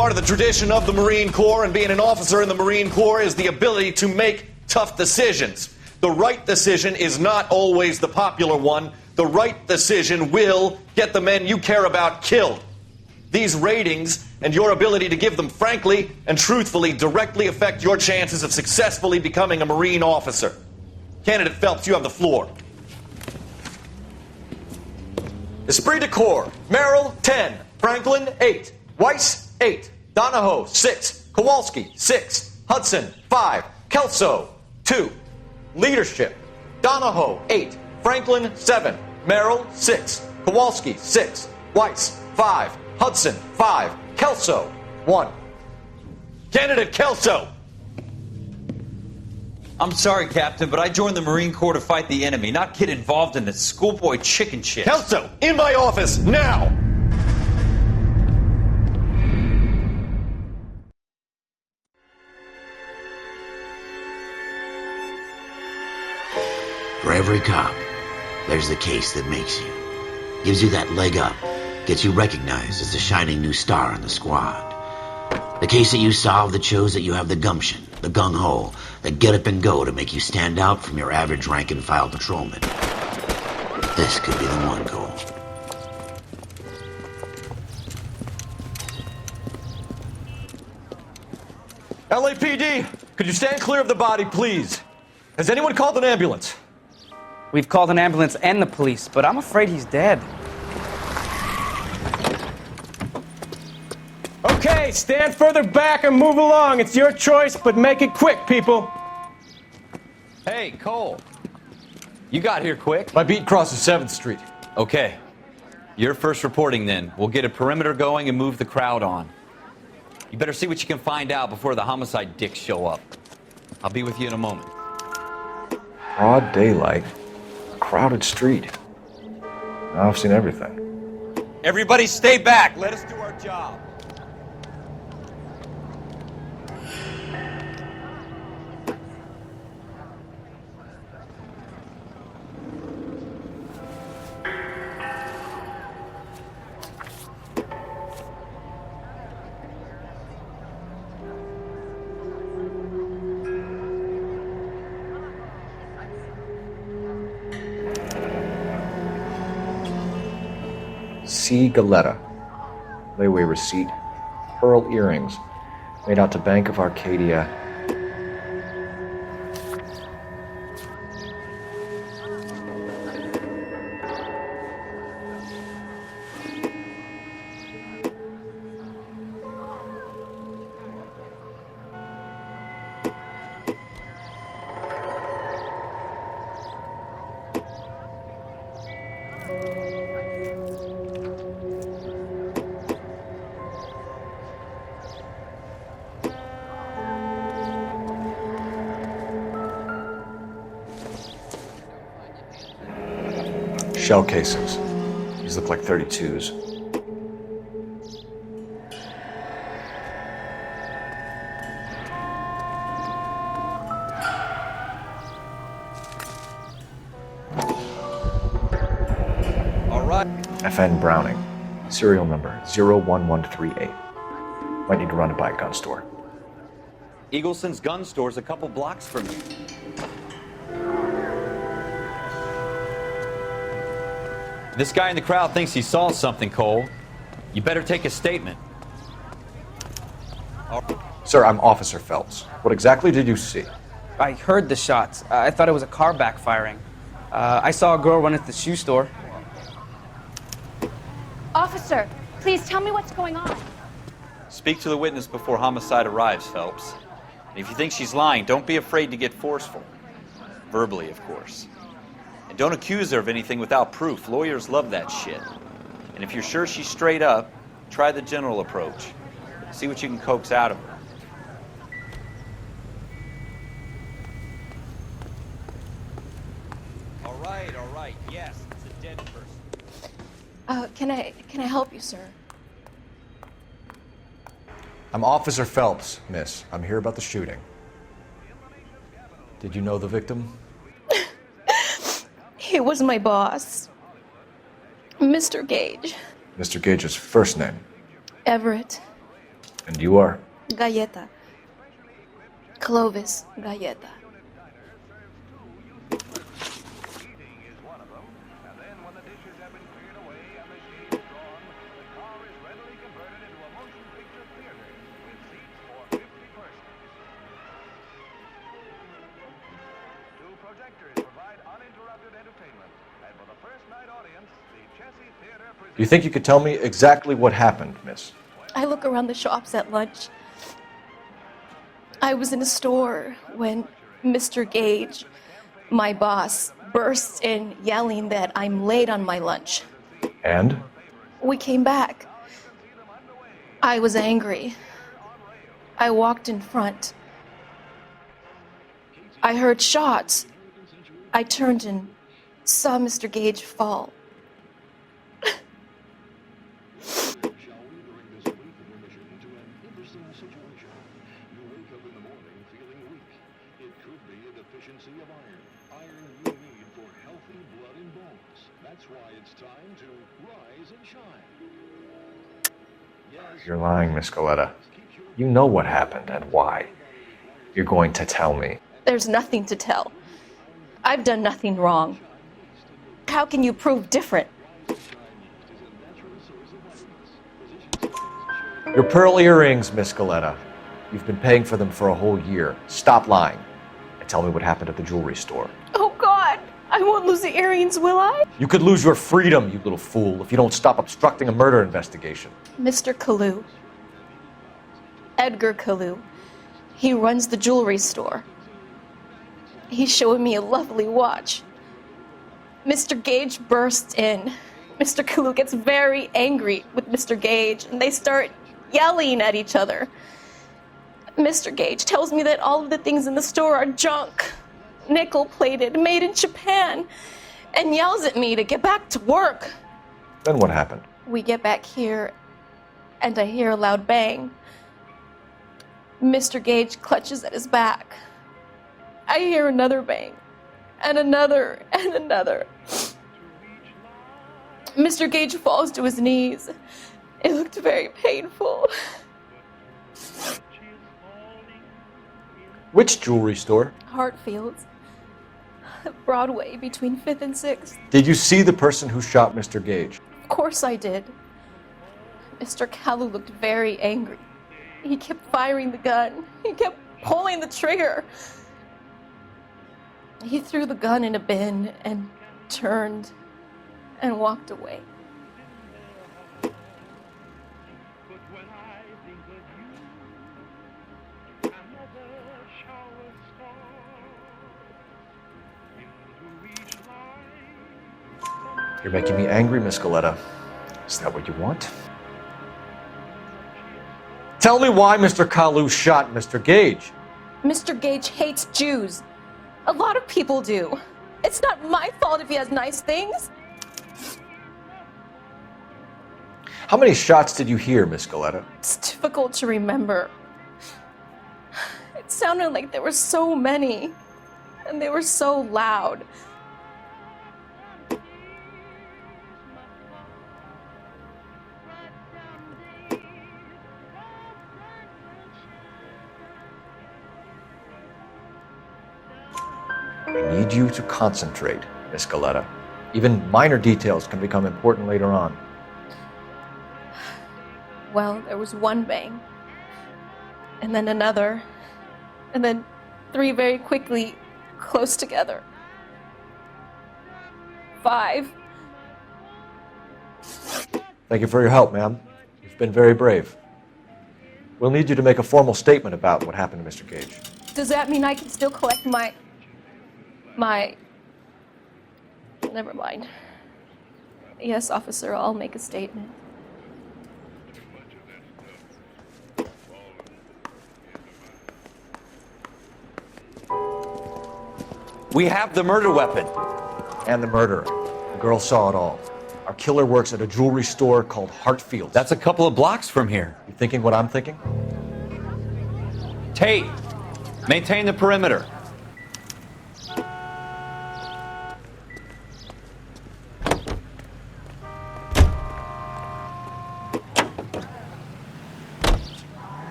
Part of the tradition of the Marine Corps and being an officer in the Marine Corps is the ability to make tough decisions. The right decision is not always the popular one. The right decision will get the men you care about killed. These ratings and your ability to give them frankly and truthfully directly affect your chances of successfully becoming a Marine officer. Candidate Phelps, you have the floor. Esprit de Corps, Merrill, 10. Franklin, 8. Weiss, 8. Donahoe, 6. Kowalski, 6. Hudson, 5. Kelso, 2. Leadership, Donahoe, 8. Franklin, 7. Merrill, 6. Kowalski, 6. Weiss, 5. Hudson, 5. Kelso, 1. Candidate Kelso! I'm sorry, Captain, but I joined the Marine Corps to fight the enemy, not get involved in this schoolboy chicken shit. Kelso, in my office, now! For every cop, there's the case that makes you. Gives you that leg up. Gets you recognized as the shining new star in the squad. The case that you solve that shows that you have the gumption, the gung-ho, the get up and go to make you stand out from your average rank-and-file patrolman. This could be the one, Cole. LAPD, could you stand clear of the body, please? Has anyone called an ambulance? We've called an ambulance and the police, but I'm afraid he's dead. Okay, stand further back and move along. It's your choice, but make it quick, people. Hey, Cole. You got here quick. My beat crosses 7th Street. Okay. You're first reporting then. We'll get a perimeter going and move the crowd on. You better see what you can find out before the homicide dicks show up. I'll be with you in a moment. Broad daylight, crowded street. Now I've seen everything. Everybody stay back. Let us do our job. C. Galetta. Layaway receipt. Pearl earrings. Made out to Bank of Arcadia. Shell casings. These look like 32s. All right. FN Browning. Serial number 01138. Might need to run it by a gun store. Eagleson's gun store's a couple blocks from you. This guy in the crowd thinks he saw something, Cole. You better take a statement. Sir, I'm Officer Phelps. What exactly did you see? I heard the shots. I thought it was a car backfiring. I saw a girl run into the shoe store. Officer, please tell me what's going on. Speak to the witness before homicide arrives, Phelps. And if you think she's lying, don't be afraid to get forceful. Verbally, of course. And don't accuse her of anything without proof. Lawyers love that shit. And if you're sure she's straight up, try the general approach. See what you can coax out of her. All right. Yes, it's a dead person. Can I help you, sir? I'm Officer Phelps, miss. I'm here about the shooting. Did you know the victim? He was my boss, Mr. Gage. Mr. Gage's first name. Everett. And you are? Galleta. Clovis Galleta. Do you think you could tell me exactly what happened, miss? I look around the shops at lunch. I was in a store when Mr. Gage, my boss, bursts in yelling that I'm late on my lunch. And? We came back. I was angry. I walked in front. I heard shots. I turned and saw Mr. Gage fall. You're lying, Miss Galleta. You know what happened and why. You're going to tell me. There's nothing to tell. I've done nothing wrong. How can you prove different? Your pearl earrings, Miss Galleta. You've been paying for them for a whole year. Stop lying and tell me what happened at the jewelry store. Oh, God! I won't lose the earrings, will I? You could lose your freedom, you little fool, if you don't stop obstructing a murder investigation. Mr. Kalu. Edgar Kalu. He runs the jewelry store. He's showing me a lovely watch. Mr. Gage bursts in. Mr. Kalu gets very angry with Mr. Gage, and they start yelling at each other. Mr. Gage tells me that all of the things in the store are junk, nickel-plated, made in Japan, and yells at me to get back to work. Then what happened? We get back here, and I hear a loud bang. Mr. Gage clutches at his back. I hear another bang, and another, and another. Mr. Gage falls to his knees. It looked very painful. Which jewelry store? Hartfield's. Broadway, between 5th and 6th. Did you see the person who shot Mr. Gage? Of course I did. Mr. Kalu looked very angry. He kept firing the gun. He kept pulling the trigger. He threw the gun in a bin and turned and walked away. You're making me angry, Miss Galleta. Is that what you want? Tell me why Mr. Kalu shot Mr. Gage. Mr. Gage hates Jews. A lot of people do. It's not my fault if he has nice things. How many shots did you hear, Miss Galleta? It's difficult to remember. It sounded like there were so many, and they were so loud. I need you to concentrate, Miss Galleta. Even minor details can become important later on. Well, there was one bang, and then another, and then 3 very quickly, close together. 5. Thank you for your help, ma'am. You've been very brave. We'll need you to make a formal statement about what happened to Mr. Gage. Does that mean I can still collect my... Never mind. Yes, officer, I'll make a statement. We have the murder weapon. And the murderer. The girl saw it all. Our killer works at a jewelry store called Hartfield's. That's a couple of blocks from here. You thinking what I'm thinking? Tate, maintain the perimeter.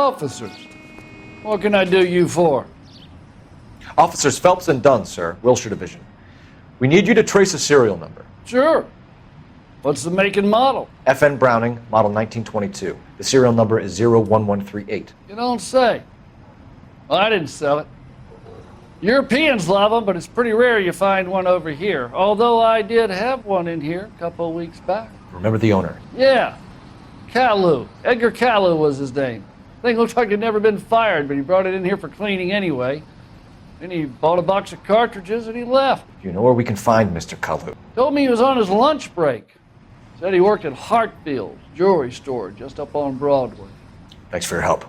officers. What can I do you for? Officers Phelps and Dunn, sir, Wilshire Division. We need you to trace a serial number. Sure. What's the make and model? FN Browning, model 1922. The serial number is 01138. You don't say. Well, I didn't sell it. Europeans love them, but it's pretty rare you find one over here. Although I did have one in here a couple of weeks back. Remember the owner? Yeah. Kalu. Edgar Kalu was his name. Thing looked like he'd never been fired, but he brought it in here for cleaning anyway. Then he bought a box of cartridges and he left. Do you know where we can find Mr. Kalu? Told me he was on his lunch break. Said he worked at Hartfield's jewelry store just up on Broadway. Thanks for your help.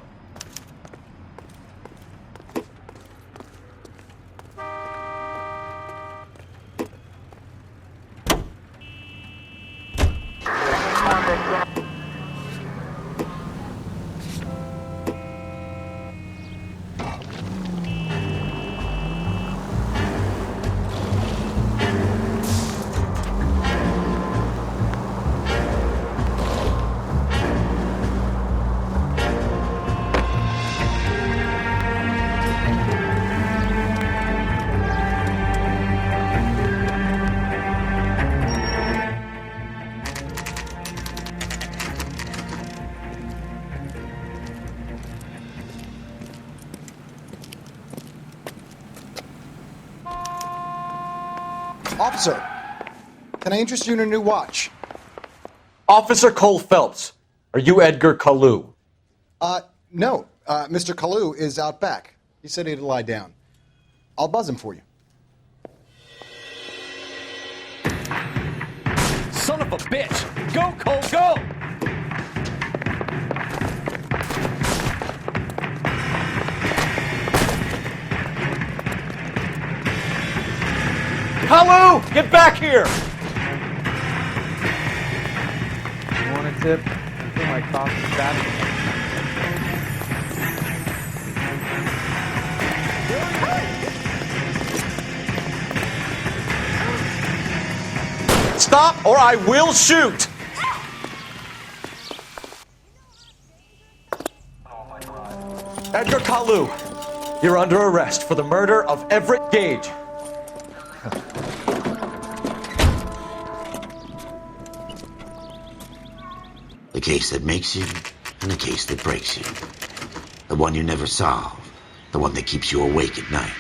Officer, can I interest you in a new watch? Officer Cole Phelps, are you Edgar Kalu? No. Mr. Kalu is out back. He said he'd lie down. I'll buzz him for you. Son of a bitch! Go, Cole, go! Kalu, get back here! You want a tip? I feel my coffee bad. Stop or I will shoot! Edgar Kalu, you're under arrest for the murder of Everett Gage. The case that makes you and the case that breaks you. The one you never solve. The one that keeps you awake at night.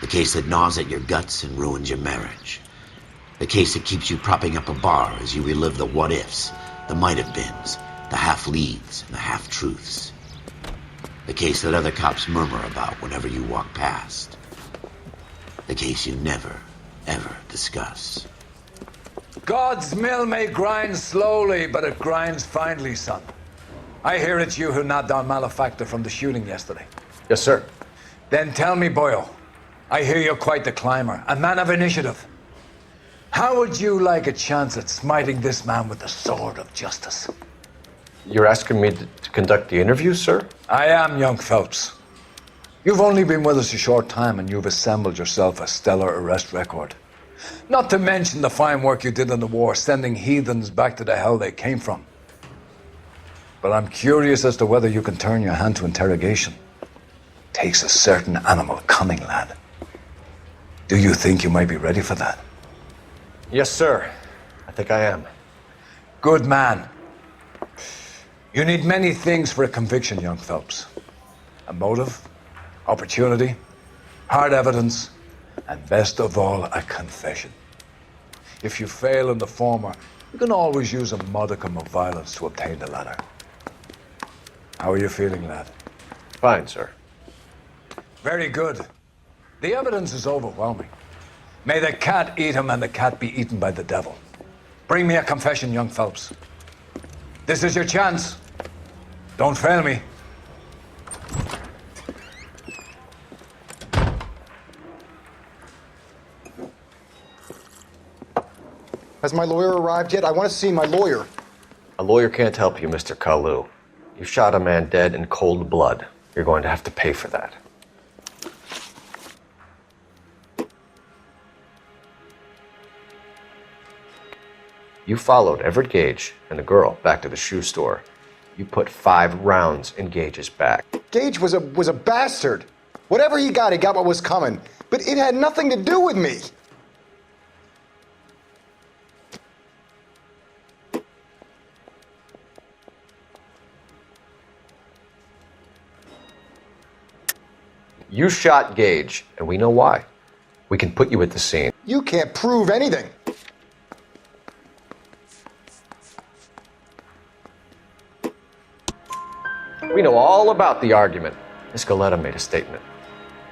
The case that gnaws at your guts and ruins your marriage. The case that keeps you propping up a bar as you relive the what-ifs, the might-have-beens, the half-leads, and the half-truths. The case that other cops murmur about whenever you walk past. The case you never, ever discuss. God's mill may grind slowly, but it grinds finely, son. I hear it's you who nabbed our malefactor from the shooting yesterday. Yes, sir. Then tell me, Boyle, I hear you're quite the climber, a man of initiative. How would you like a chance at smiting this man with the sword of justice? You're asking me to conduct the interview, sir? I am, young Phelps. You've only been with us a short time and you've assembled yourself a stellar arrest record. Not to mention the fine work you did in the war, sending heathens back to the hell they came from. But I'm curious as to whether you can turn your hand to interrogation. Takes a certain animal cunning, lad. Do you think you might be ready for that? Yes, sir. I think I am. Good man. You need many things for a conviction, young Phelps. A motive, opportunity, hard evidence, and best of all, a confession. If you fail in the former, you can always use a modicum of violence to obtain the latter. How are you feeling, lad? Fine, sir. Very good. The evidence is overwhelming. May the cat eat him and the cat be eaten by the devil. Bring me a confession, young Phelps. This is your chance. Don't fail me. Has my lawyer arrived yet? I want to see my lawyer. A lawyer can't help you, Mr. Kalu. You shot a man dead in cold blood. You're going to have to pay for that. You followed Everett Gage and the girl back to the shoe store. You put 5 rounds in Gage's back. Gage was a bastard. Whatever he got what was coming. But it had nothing to do with me. You shot Gage, and we know why. We can put you at the scene. You can't prove anything. We know all about the argument. Miss Galetta made a statement.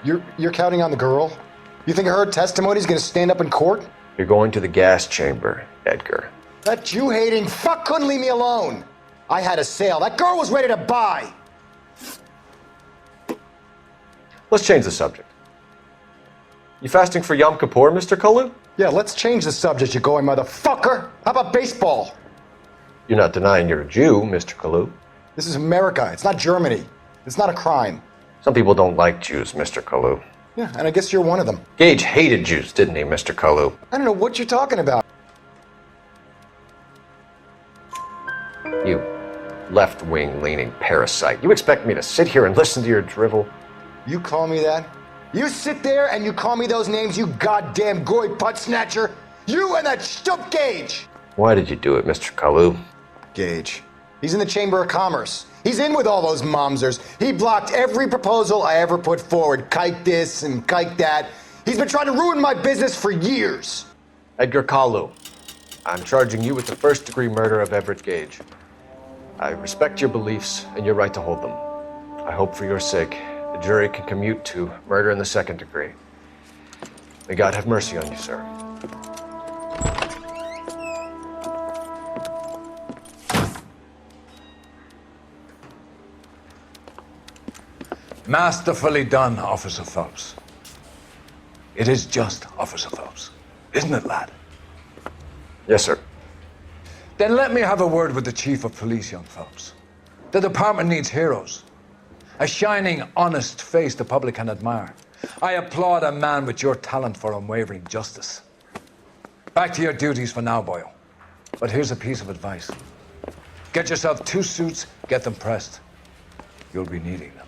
You're counting on the girl? You think her testimony is going to stand up in court? You're going to the gas chamber, Edgar. That Jew-hating fuck couldn't leave me alone. I had a sale. That girl was ready to buy. Let's change the subject. You fasting for Yom Kippur, Mr. Kalu? Yeah, let's change the subject, you going motherfucker. How about baseball? You're not denying you're a Jew, Mr. Kalu. This is America. It's not Germany. It's not a crime. Some people don't like Jews, Mr. Kalu. Yeah, and I guess you're one of them. Gage hated Jews, didn't he, Mr. Kalu? I don't know what you're talking about. You left-wing leaning parasite. You expect me to sit here and listen to your drivel? You call me that? You sit there and you call me those names, you goddamn goy putt snatcher? You and that stup Gage! Why did you do it, Mr. Kalu? Gage. He's in the Chamber of Commerce. He's in with all those momsers. He blocked every proposal I ever put forward. Kike this and kike that. He's been trying to ruin my business for years. Edgar Kalu, I'm charging you with the first-degree murder of Everett Gage. I respect your beliefs and your right to hold them. I hope for your sake the jury can commute to murder in the second degree. May God have mercy on you, sir. Masterfully done, Officer Phelps. It is just, Officer Phelps. Isn't it, lad? Yes, sir. Then let me have a word with the Chief of Police, young Phelps. The department needs heroes. A shining, honest face the public can admire. I applaud a man with your talent for unwavering justice. Back to your duties for now, Boyle. But here's a piece of advice. Get yourself 2 suits, get them pressed. You'll be needing them.